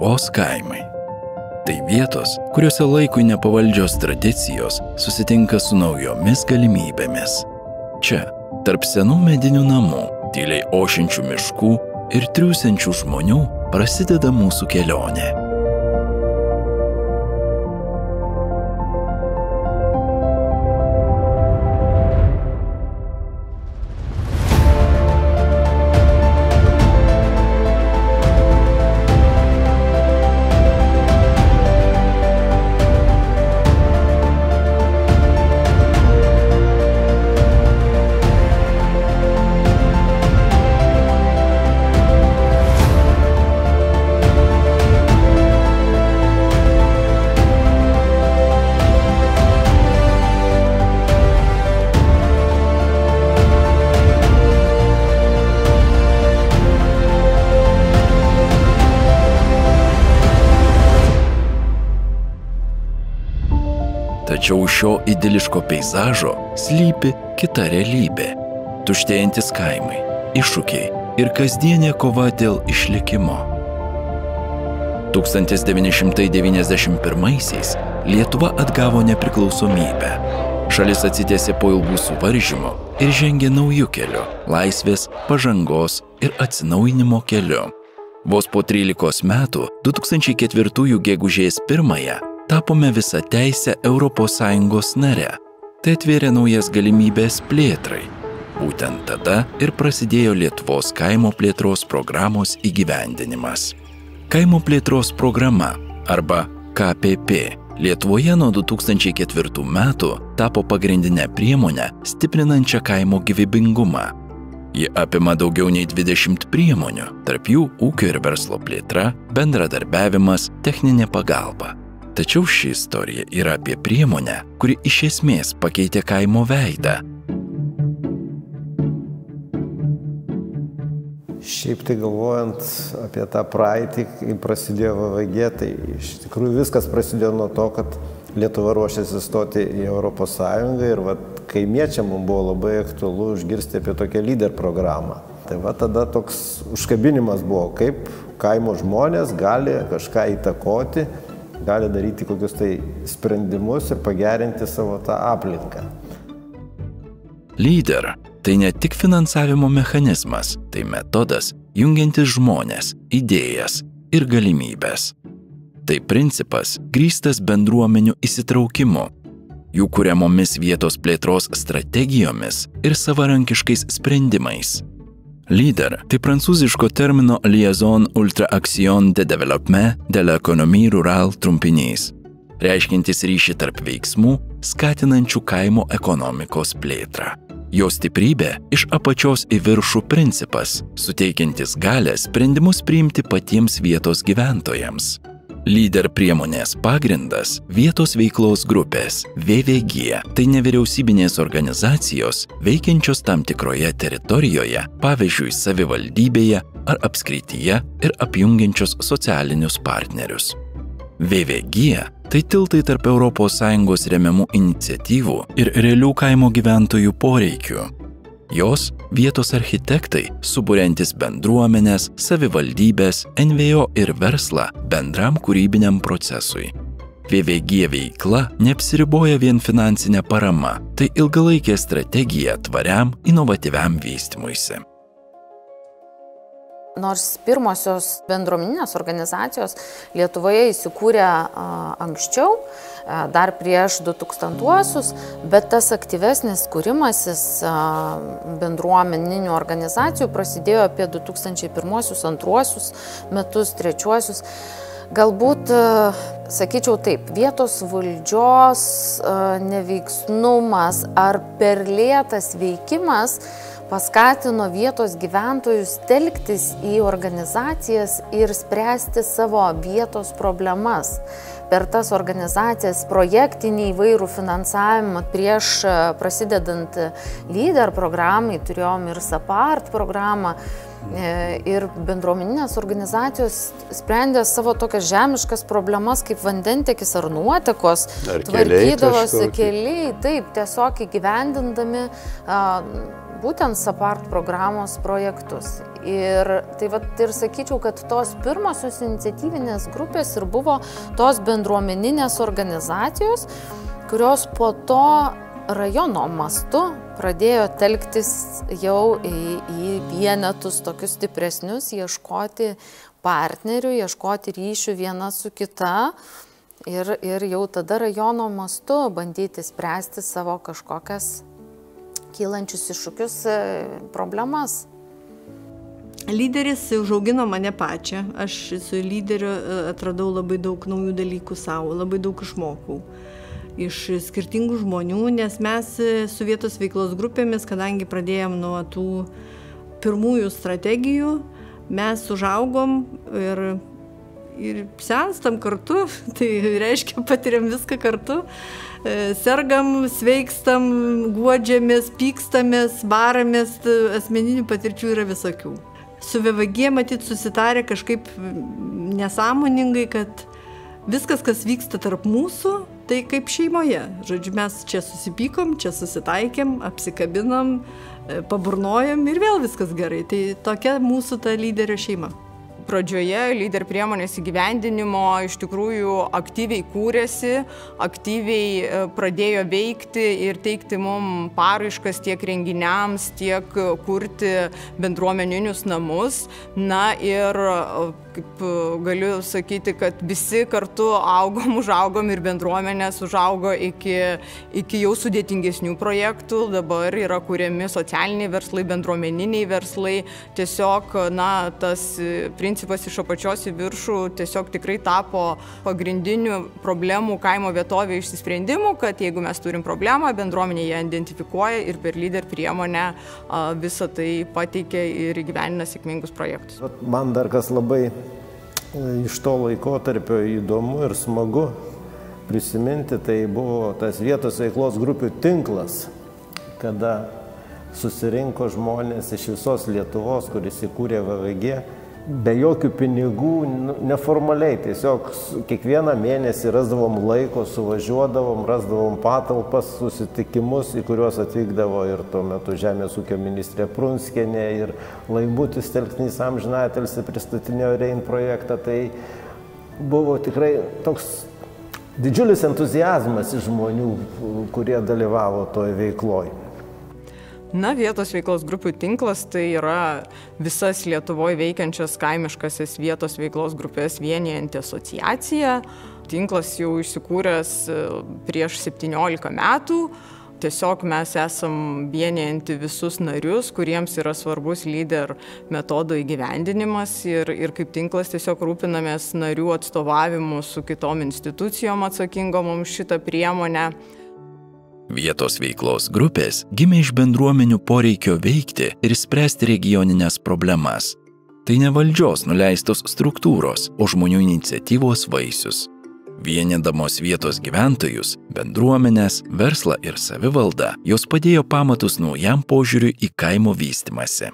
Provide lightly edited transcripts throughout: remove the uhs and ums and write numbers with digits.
Lietuvos kaimai. Tai vietos, kuriuose laikui nepavaldžios tradicijos susitinka su naujomis galimybėmis. Čia, tarp senų medinių namų, tyliai ošiančių miškų ir triūsiančių žmonių prasideda mūsų kelionė. Tačiau šio idiliško peizažo slypi kita realybė. Tuštėjantis kaimai, iššūkiai ir kasdienė kova dėl išlikimo. 1991-aisiais Lietuva atgavo nepriklausomybę. Šalis atsitiesė po ilgų suvaržymų ir žengė naujų kelių – laisvės, pažangos ir atsinaujinimo keliu. Vos po 13 metų, 2004 gegužės 1-ąją, tapome visą teisę ES nare. Tai atvėrė naujas galimybės plėtrai. Būtent tada ir prasidėjo Lietuvos kaimo plėtros programos įgyvendinimas. Kaimo plėtros programa, arba KPP, Lietuvoje nuo 2004 metų tapo pagrindinę priemonę stiprinančią kaimo gyvybingumą. Ji apima daugiau nei 20 priemonių, tarp jų ūkio ir verslo plėtra, bendradarbiavimas, techninė pagalba. Tačiau ši istorija yra apie priemonę, kuri iš esmės pakeitė kaimo veidą. Šiaip tai galvojant apie tą praeitį, kai prasidėjo VVG, tai iš tikrųjų viskas prasidėjo nuo to, kad Lietuva ruošėsi stoti į ES ir kaimiečiam mums buvo labai aktualu išgirsti apie tokią lyder programą. Tai tada toks užkabinimas buvo, kaip kaimo žmonės gali kažką įtakoti, gali daryti kokius tai sprendimus ir pagerinti savo tą aplinką. Lyder – tai ne tik finansavimo mechanizmas, tai metodas jungiantis žmones, idėjas ir galimybės. Tai principas grįstas bendruomenių įsitraukimu, jų kuriamomis vietos plėtros strategijomis ir savarankiškais sprendimais. Lyder – tai prancūziško termino Liaison Ultra Action de Développement de l'Économie Rurale trumpinys, reiškiantis ryšį tarp veiksmų, skatinančių kaimo ekonomikos plėtrą. Jo stiprybė iš apačios į viršų principas, suteikiantis galę sprendimus priimti patiems vietos gyventojams. Lyder priemonės pagrindas – vietos veiklos grupės VVG, tai nevyriausybinės organizacijos veikiančios tam tikroje teritorijoje, pavyzdžiui savivaldybėje ar apskrityje ir apjungiančios socialinius partnerius. VVG – tai tiltai tarp ES remiamų iniciatyvų ir realių kaimo gyventojų poreikių. Jos vietos architektai, suburiantis bendruomenės, savivaldybės, NVO ir verslą bendram kūrybiniam procesui. VVG veikla neapsiriboja vien finansinė parama, tai ilgalaikė strategija tvariam, inovatyviam vystymuisi. Nors pirmosios bendruomeninės organizacijos Lietuvoje įsikūrė anksčiau, dar prieš 2000-uosius, bet tas aktyvesnis kūrimasis bendruomeninių organizacijų prasidėjo apie 2001-2002 metus, 2003. Galbūt, sakyčiau taip, vietos valdžios neveiksnumas ar per lėtas veikimas paskatino vietos gyventojus telktis į organizacijas ir spręsti savo vietos problemas. Per tas organizacijas projektinį įvairų finansavimą prieš prasidedant Lyder programai, turėjom ir SAPART programą, ir bendruomeninės organizacijos sprendė savo tokias žemiškas problemas kaip vandentiekis ar nuotekos, tvarkydavosi keliai, taip, tiesiog įgyvendindami būtent SAPART programos projektus. Ir tai ir sakyčiau, kad tos pirmosios iniciatyvinės grupės ir buvo tos bendruomeninės organizacijos, kurios po to rajono mastu pradėjo telktis jau į vienetus tokius stipresnius, ieškoti partnerių, ieškoti ryšių viena su kita ir jau tada rajono mastu bandyti spręsti savo kažkokias kylančius iššūkius, problemas. Lyderis užaugino mane pačią. Aš su lyderiu atradau labai daug naujų dalykų savo, labai daug išmokau iš skirtingų žmonių, nes mes su vietos veiklos grupėmis, kadangi pradėjom nuo tų pirmųjų strategijų, mes užaugom ir senstam kartu, tai reiškia patiriam viską kartu, sergam, sveikstam, guodžiamės, pykstamės, baramės, asmeninių patirčių yra visokių. Su VVG matyt susitarė kažkaip nesąmoningai, kad viskas, kas vyksta tarp mūsų, tai kaip šeimoje. Žodžiu, mes čia susipykom, čia susitaikėm, apsikabinom, paburnojom ir vėl viskas gerai. Tai tokia mūsų ta lyderio šeima. Pradžioje lyder priemonės įgyvendinimo iš tikrųjų aktyviai kūrėsi, aktyviai pradėjo veikti ir teikti mums paraiškas tiek renginiams, tiek kurti bendruomeninius namus. Na ir kaip galiu sakyti, kad visi kartu užaugom ir bendruomenės užaugo iki jau sudėtingesnių projektų. Dabar yra kuriami socialiniai verslai, bendruomeniniai verslai. Tiesiog, tas principas iš apačios į viršų tiesiog tikrai tapo pagrindiniu problemų kaimo vietovėje išsisprendimų, kad jeigu mes turim problemą, bendruomenė ją identifikuoja ir per lyder priemonę visą tai pateikia ir įgyvendina sėkmingus projektus. Man dar kas labai iš to laikotarpio įdomu ir smagu prisiminti, tai buvo tas vietos veiklos grupių tinklas, kada susirinko žmonės iš visos Lietuvos, kuris įkūrė VVG, be jokių pinigų, neformaliai, tiesiog kiekvieną mėnesį rasdavom laiko, suvažiuodavom, rasdavom patalpas, susitikimus, į kuriuos atvykdavo ir tuo metu Žemės ūkio ministrė Prunskienė ir Laimutis Telksnys amžinatilsį pristatinėjo Rein projektą. Tai buvo tikrai toks didžiulis entuziazmas iš žmonių, kurie dalyvavo toje veikloje. Vietos veiklos grupių tinklas tai yra visas Lietuvoje veikiančias kaimiškasis vietos veiklos grupės vienijanti asociacija. Tinklas jau įsikūręs prieš 17 metų. Tiesiog mes esam vienijanti visus narius, kuriems yra svarbus lyder metodo įgyvendinimas ir kaip tinklas tiesiog rūpinamės narių atstovavimu su kitom institucijom atsakingom už šitą priemonę. Vietos veiklos grupės gimė iš bendruomenių poreikio veikti ir spręsti regioninės problemas. Tai ne valdžios nuleistos struktūros, o žmonių iniciatyvos vaisius. Vienydamos vietos gyventojus, bendruomenės, verslą ir savivaldą, jos padėjo pamatus naujam požiūriui į kaimo vystymąsi.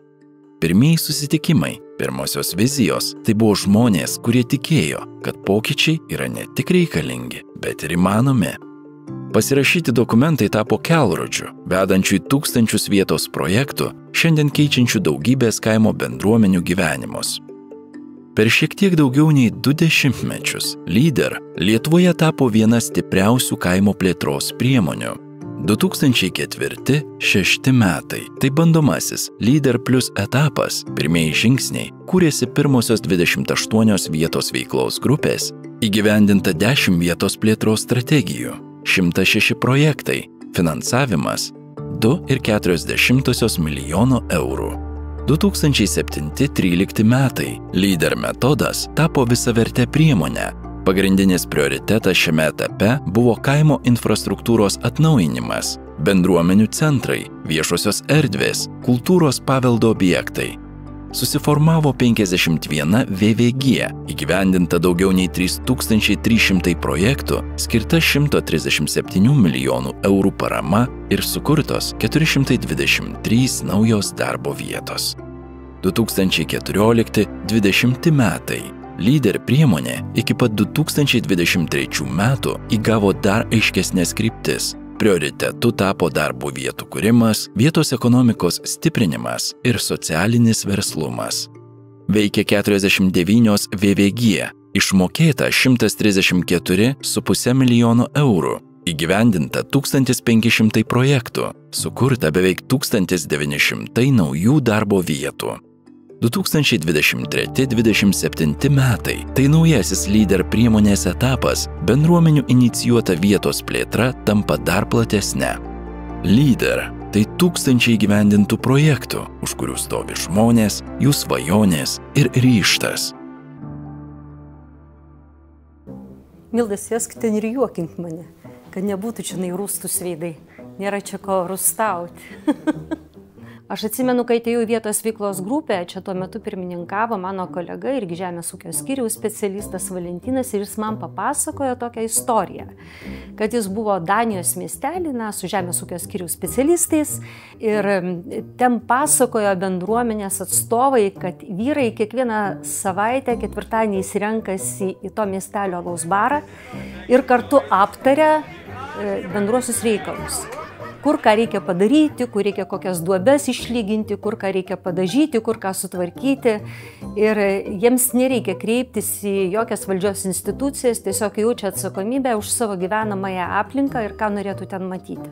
Pirmieji susitikimai, pirmosios vizijos – tai buvo žmonės, kurie tikėjo, kad pokyčiai yra ne tik reikalingi, bet ir įmanomi. Pasirašyti dokumentai tapo kelrodžiu, vedančių į tūkstančius vietos projektų, šiandien keičiančių daugybės kaimo bendruomenių gyvenimus. Per šiek tiek daugiau nei 20 metus lyder Lietuvoje tapo viena stipriausių kaimo plėtros priemonių. 2004-2006 metai – tai bandomasis lyder plus etapas, pirmieji žingsniai, kūrėsi pirmosios 28 vietos veiklos grupės, įgyvendinta 10 vietos plėtros strategijų. 106 projektai, finansavimas 2,4 milijono eurų. 2007-2013 metai lyder metodas tapo visavertė priemonė. Pagrindinis prioritetas šiame etape buvo kaimo infrastruktūros atnaujinimas, bendruomenių centrai, viešosios erdvės, kultūros paveldo objektai. Susiformavo 51 VVG, įgyvendinta daugiau nei 3300 projektų, skirta 137 milijonų eurų parama ir sukurtos 423 naujos darbo vietos. 2014-2020 metai. Lyder priemonė iki pat 2023 metų įgavo dar aiškesnės kryptis. prioritetu tapo darbo vietų kūrimas, vietos ekonomikos stiprinimas ir socialinis verslumas. Veikia 49 VVG, išmokėta 134,5 milijono eurų, įgyvendinta 1500 projektų, sukurta beveik 1900 naujų darbo vietų. 2023-2027 metai – tai naujasis lyder priemonės etapas, bendruomenių inicijuota vietos plėtra tampa dar platesnė. Lyder – tai tūkstančiai įgyvendintų projektų, už kurių stovi žmonės, jų svajonės ir ryžtas. Milda, sėsk ten ir juokink mane, kad nebūtų čia rūstus veidai. Nėra čia ko rūstauti. Aš atsimenu, kai atėjau į vietos veiklos grupę, čia tuo metu pirmininkavo mano kolega irgi žemės ūkio skyriaus specialistas Valentinas ir jis man papasakojo tokią istoriją, kad jis buvo Danijos miestelį, su žemės ūkio skyriaus specialistais ir ten pasakojo bendruomenės atstovai, kad vyrai kiekvieną savaitę ketvirtadieniais renkasi į to miestelio alaus barą ir kartu aptaria bendruosius reikalus. Kur ką reikia padaryti, kur reikia kokias duobes išlyginti, kur ką reikia padažyti, kur ką sutvarkyti. Ir jiems nereikia kreiptis į jokias valdžios institucijas, tiesiog jaučia atsakomybę už savo gyvenamąją aplinką ir ką norėtų ten matyti.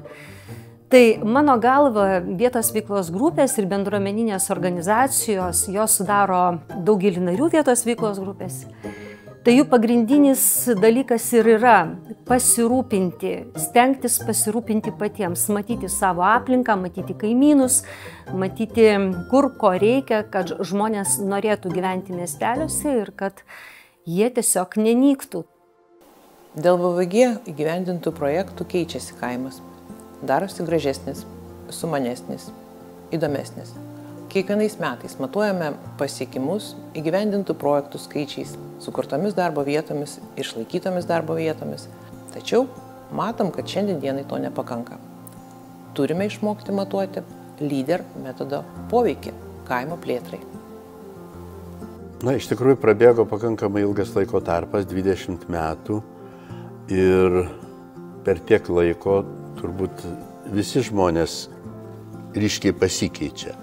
Tai mano galva vietos veiklos grupės ir bendruomeninės organizacijos, jos sudaro daugelį narių vietos veiklos grupės. Tai jų pagrindinis dalykas ir yra pasirūpinti, stengtis pasirūpinti patiems, matyti savo aplinką, matyti kaimynus, matyti kur ko reikia, kad žmonės norėtų gyventi miesteliuose ir kad jie tiesiog nenyktų. Dėl VVG įgyvendintų projektų keičiasi kaimas, darosi gražesnis, sumanesnis, įdomesnis. Kiekvienais metais matuojame pasiekimus įgyvendintų projektų skaičiais, sukurtomis darbo vietomis, išlaikytomis darbo vietomis. Tačiau matom, kad šiandien dienai to nepakanka. Turime išmokti matuoti lyder metodo poveikį kaimo plėtrai. Iš tikrųjų prabėgo pakankamai ilgas laiko tarpas, 20 metų. Ir per tiek laiko turbūt visi žmonės ryškiai pasikeičia.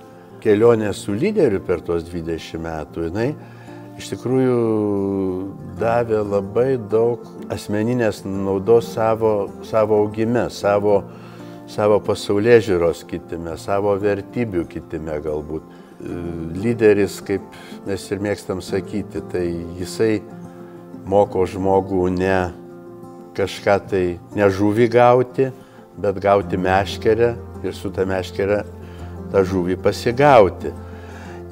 Kelionė su lyderiu per tuos 20 metų, jinai iš tikrųjų davė labai daug asmeninės naudos savo augime, savo pasaulėžiūros kitime, savo vertybių kitime galbūt. Lyderis, kaip mes ir mėgstam sakyti, tai jisai moko žmogų ne kažką tai ne žuvį gauti, bet gauti meškerę ir su ta meškerė tą žuvį pasigauti.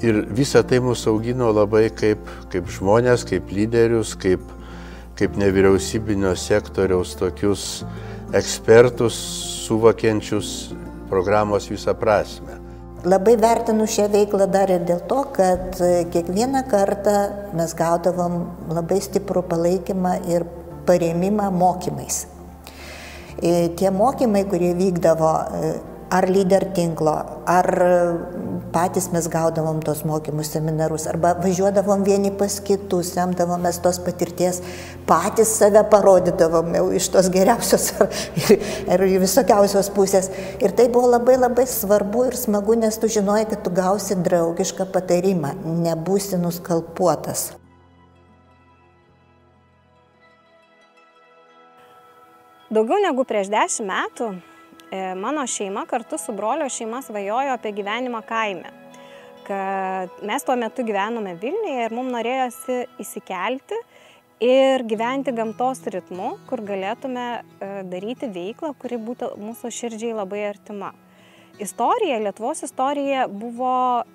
Ir visą tai mus augino labai kaip žmonės, kaip lyderius, kaip nevyriausybinio sektoriaus tokius ekspertus, suvokiančius programos visą prasme. Labai vertinu šią veiklą dar ir dėl to, kad kiekvieną kartą mes gaudavom labai stiprų palaikymą ir parėmimą mokymais. Tie mokymai, kurie vykdavo ar lyder tinklo, ar patys mes gaudavom tos mokymus seminarus, arba važiuodavom vieni pas kitus, semdavomės tos patirties, patys save parodydavom jau iš tos geriausios ir visokiausios pusės. Ir tai buvo labai labai svarbu ir smagu, nes tu žinojai, kad tu gausi draugišką patarimą, nebūsi nuskalpuotas. Daugiau negu prieš 10 metų mano šeima kartu su brolio šeima svajojo apie gyvenimą kaime. Kad mes tuo metu gyvenome Vilniuje ir mums norėjosi įsikelti ir gyventi gamtos ritmu, kur galėtume daryti veiklą, kuri būtų mūsų širdžiai labai artima. Istorija, Lietuvos istorija buvo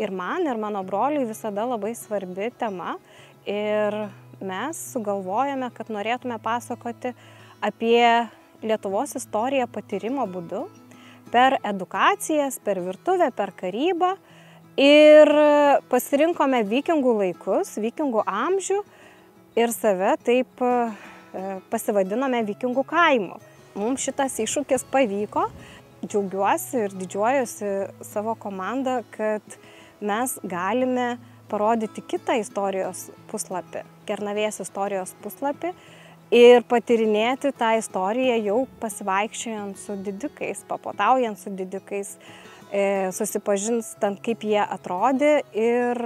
ir man, ir mano broliui visada labai svarbi tema ir mes sugalvojame, kad norėtume pasakoti apie Lietuvos istoriją patyrimo būdu, per edukacijas, per virtuvę, per karybą ir pasirinkome vikingų laikus, vikingų amžių ir save taip pasivadinome vikingų kaimu. Mums šitas iššūkis pavyko, džiaugiuosi ir didžiuojuosi savo komandą, kad mes galime parodyti kitą istorijos puslapį, Kernavės istorijos puslapį, ir patirinėti tą istoriją jau pasivaikščiojant su didikais, papotaujant su didikais, susipažinstant, kaip jie atrodė ir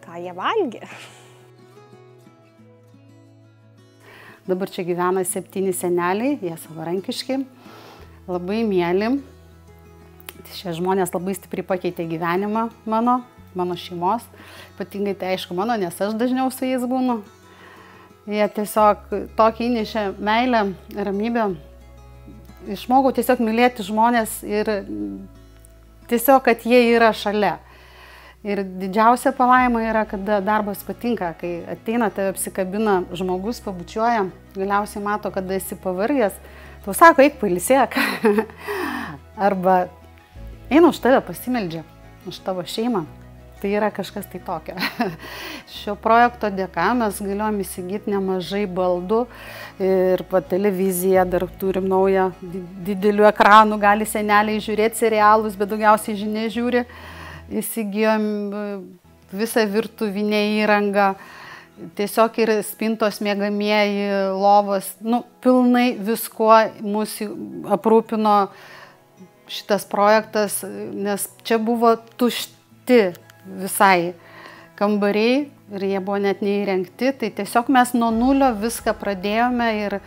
ką jie valgė. Dabar čia gyvena 7 seneliai, jie savarankiški, labai mėly. Šie žmonės labai stipriai pakeitė gyvenimą mano šeimos. Ypatingai tai aišku mano, nes aš dažniau su jais būnu. Jie tiesiog tokį įnešė meilę, ramybę. Išmokau tiesiog mylėti žmonės ir tiesiog, kad jie yra šalia. Ir didžiausia palaima yra, kada darbas patinka, kai ateina, tave apsikabina žmogus, pabučiuoja, galiausiai mato, kada esi pavargęs, tau sako, eik pailsėk. Arba eina už tave pasimeldžia, už tavo šeimą. Tai yra kažkas tai tokio. Šio projekto dėka mes galėjom įsigyti nemažai baldų ir televiziją dar turim naują, didelių ekranų, gali seneliai žiūrėti serialus, bet daugiausiai žinia žiūri. Įsigijom visą virtuvinę įrangą, tiesiog ir spintos miegamieji, lovos, pilnai viskuo mūsų aprūpino šitas projektas, nes čia buvo tušti visai kambariai ir jie buvo net neįrengti, tai tiesiog mes nuo nulio viską pradėjome ir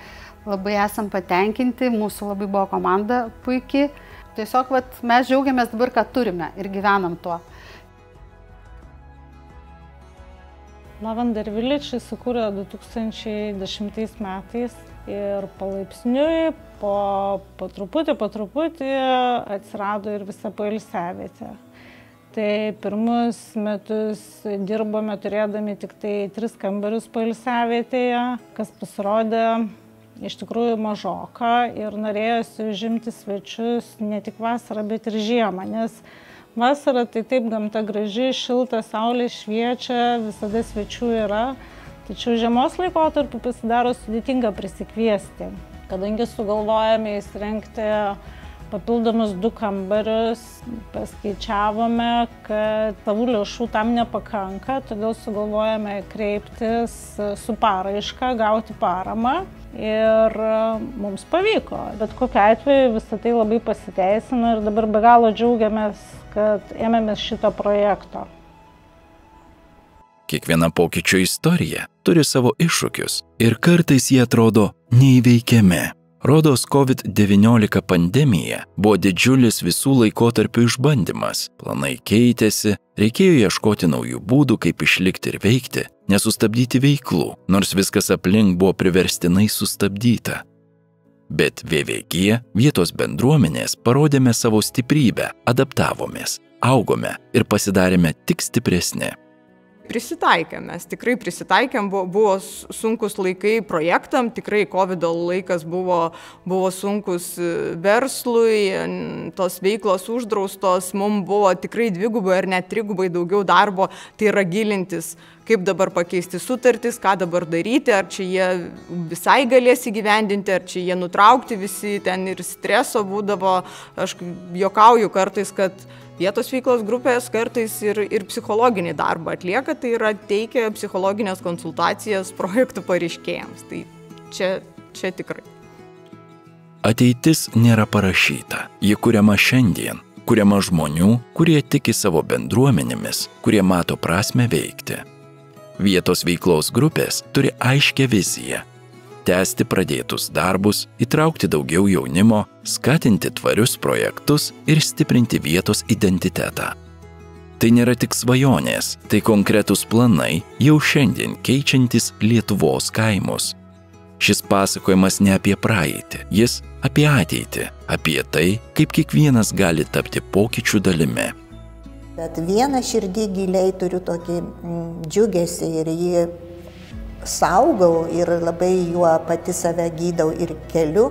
labai esam patenkinti, mūsų labai buvo komanda puikiai. Tiesiog mes džiaugiamės dabar, ką turime ir gyvenam tuo. Lavender Village įsikūrė 2010 metais ir palaipsniui, po truputį atsirado ir visa poilsiavietė. Tai pirmus metus dirbome turėdami tik tai 3 kambarius poilsiavietėje, kas pasirodė iš tikrųjų mažoka ir norėjosi užimti svečius ne tik vasarą, bet ir žiemą, nes vasarą tai taip gamta graži, šilta, saulė šviečia, visada svečių yra, tačiau žiemos laikotarpiu pasidaro sudėtinga prisikviesti. Kadangi sugalvojame įsirengti papildomus 2 kambarius, paskaičiavome, kad savų lėšų tam nepakanka, todėl sugalvojame kreiptis su paraiška, gauti paramą. Ir mums pavyko, bet kokiu atveju visą tai labai pasiteisino ir dabar be galo džiaugiamės, kad ėmėmės šito projekto. Kiekviena pokyčio istorija turi savo iššūkius ir kartais jie atrodo neįveikiami. Rodos COVID-19 pandemija buvo didžiulis visų laikotarpių išbandymas. Planai keitėsi, reikėjo ieškoti naujų būdų, kaip išlikti ir veikti, nesustabdyti veiklų, nors viskas aplink buvo priverstinai sustabdyta. Bet VVG, vietos bendruomenės, parodėme savo stiprybę, adaptavomės, augome ir pasidarėme tik stipresni. Prisitaikėm, mes tikrai prisitaikėm, buvo sunkus laikai projektam, tikrai COVID laikas buvo sunkus verslui, tos veiklos uždraustos, mums buvo tikrai 2 ar net 3 daugiau darbo, tai yra gilintis, kaip dabar pakeisti sutartis, ką dabar daryti, ar čia jie visai galės įgyvendinti, ar čia jie nutraukti visi, ten ir streso būdavo, aš juokauju kartais, kad vietos veiklos grupės kartais ir psichologinį darbą atlieka, tai yra teikia psichologinės konsultacijas projektų pareiškėjams. Tai čia tikrai. Ateitis nėra parašyta, ji kuriama šiandien, kuriama žmonių, kurie tiki savo bendruomenėmis, kurie mato prasmę veikti. Vietos veiklos grupės turi aiškią viziją. Tęsti pradėtus darbus, įtraukti daugiau jaunimo, skatinti tvarius projektus ir stiprinti vietos identitetą. Tai nėra tik svajonės, tai konkretūs planai jau šiandien keičiantis Lietuvos kaimus. Šis pasakojimas ne apie praeitį, jis apie ateitį, apie tai, kaip kiekvienas gali tapti pokyčių dalimi. Bet vieną širdį giliai turiu tokį džiugesį ir jį saugau ir labai juo pati save gydau ir keliu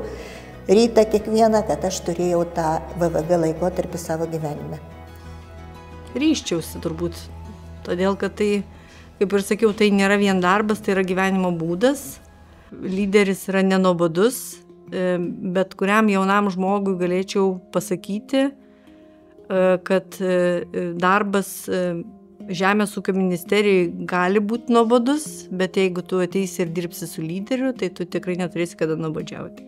rytą kiekvieną, kad aš turėjau tą VVG laikotarpį savo gyvenime. Ryščiausi turbūt, todėl kad tai, kaip ir sakiau, tai nėra vien darbas, tai yra gyvenimo būdas. Lyderis yra nenuobodus, bet kuriam jaunam žmogui galėčiau pasakyti, kad darbas Žemės ūkio ministerijai gali būti nuobodus, bet jeigu tu ateisi ir dirbsi su lyderiu, tai tu tikrai neturėsi kada nuobodžiauti.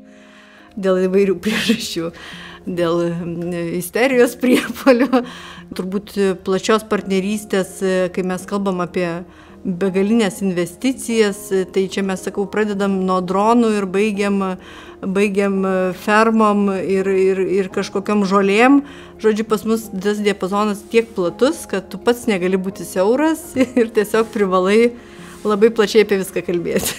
Dėl įvairių priežasčių, dėl isterijos priepuolių, turbūt plačios partnerystės, kai mes kalbam apie begalinės investicijas, tai čia mes, sakau, pradedam nuo dronų ir baigiam fermom ir kažkokiam žolėm. Žodžiu, pas mus tas diapazonas tiek platus, kad tu pats negali būti siauras ir tiesiog privalai labai plačiai apie viską kalbėti.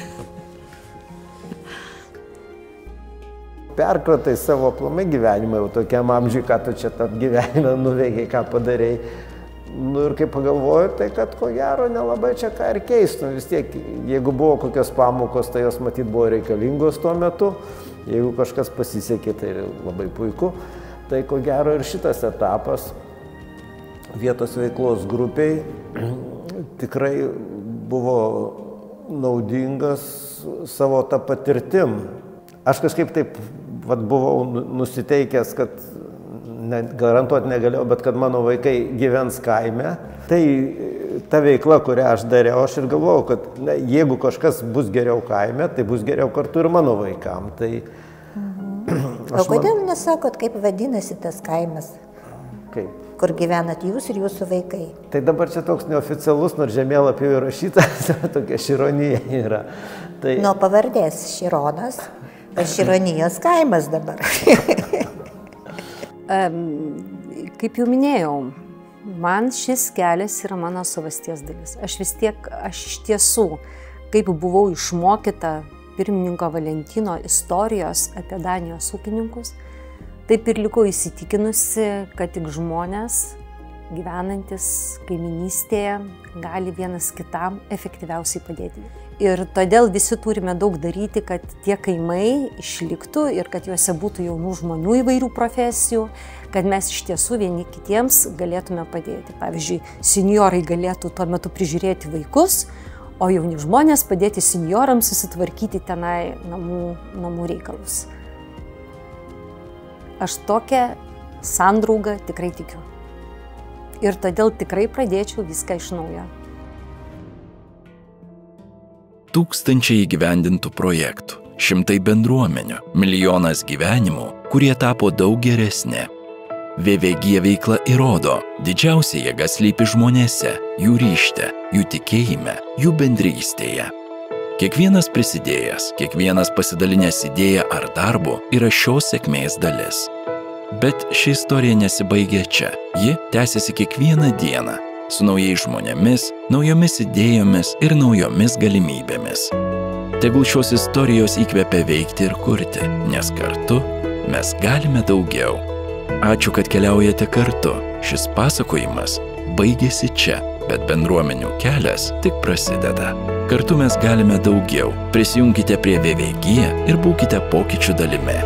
Perkratai savo aplamai gyvenimą jau tokiam amžiui, ką tu čia tam gyvenime nuveikiai, ką padarėjai. Nu ir kai pagalvoju, tai kad ko gero nelabai čia ką ir keistų. Vis tiek, jeigu buvo kokios pamokos, tai jos matyt buvo reikalingos tuo metu. Jeigu kažkas pasisekė, tai labai puiku. Tai ko gero ir šitas etapas vietos veiklos grupiai tikrai buvo naudingas savo tą patirtim. Aš kažkaip taip buvau nusiteikęs, kad garantuoti negalėjau, bet kad mano vaikai gyvens kaime. Tai ta veikla, kurią aš dariau, aš ir galvojau, kad jeigu kažkas bus geriau kaime, tai bus geriau kartu ir mano vaikam. Tai, o kodėl nesakot, kaip vadinasi tas kaimas? Kaip? Kur gyvenat jūs ir jūsų vaikai? Tai dabar čia toks neoficialus, nors žemėlapį įrašytas, tokia Šironija yra. Tai... Nuo pavardės Šironas, Šironijos kaimas dabar. Kaip jau minėjau, man šis kelias yra mano savasties dalis. Aš iš tiesų, kaip buvau išmokyta pirmininko Valentino istorijos apie Danijos ūkininkus, taip ir likau įsitikinusi, kad tik žmonės gyvenantis kaiminystėje gali vienas kitam efektyviausiai padėti. Ir todėl visi turime daug daryti, kad tie kaimai išliktų ir kad juose būtų jaunų žmonių įvairių profesijų, kad mes iš tiesų vieni kitiems galėtume padėti. Pavyzdžiui, senjorai galėtų tuo metu prižiūrėti vaikus, o jauni žmonės padėti senjorams susitvarkyti tenai namų reikalus. Aš tokią sandraugą tikrai tikiu. Ir todėl tikrai pradėčiau viską iš naujo. Tūkstančiai įgyvendintų projektų, šimtai bendruomenių, milijonas gyvenimų, kurie tapo daug geresni. VVG veikla įrodo, didžiausia jėga slypi žmonėse, jų ryžte, jų tikėjime, jų bendrystėje. Kiekvienas prisidėjęs, kiekvienas pasidalinęs idėją ar darbu yra šios sėkmės dalis. Bet ši istorija nesibaigia čia. Ji tęsiasi kiekvieną dieną, su naujais žmonėmis, naujomis idėjomis ir naujomis galimybėmis. Tegul šios istorijos įkvepia veikti ir kurti, nes kartu mes galime daugiau. Ačiū, kad keliaujate kartu. Šis pasakojimas baigėsi čia, bet bendruomenių kelias tik prasideda. Kartu mes galime daugiau. Prisijunkite prie VVG ir būkite pokyčių dalimi.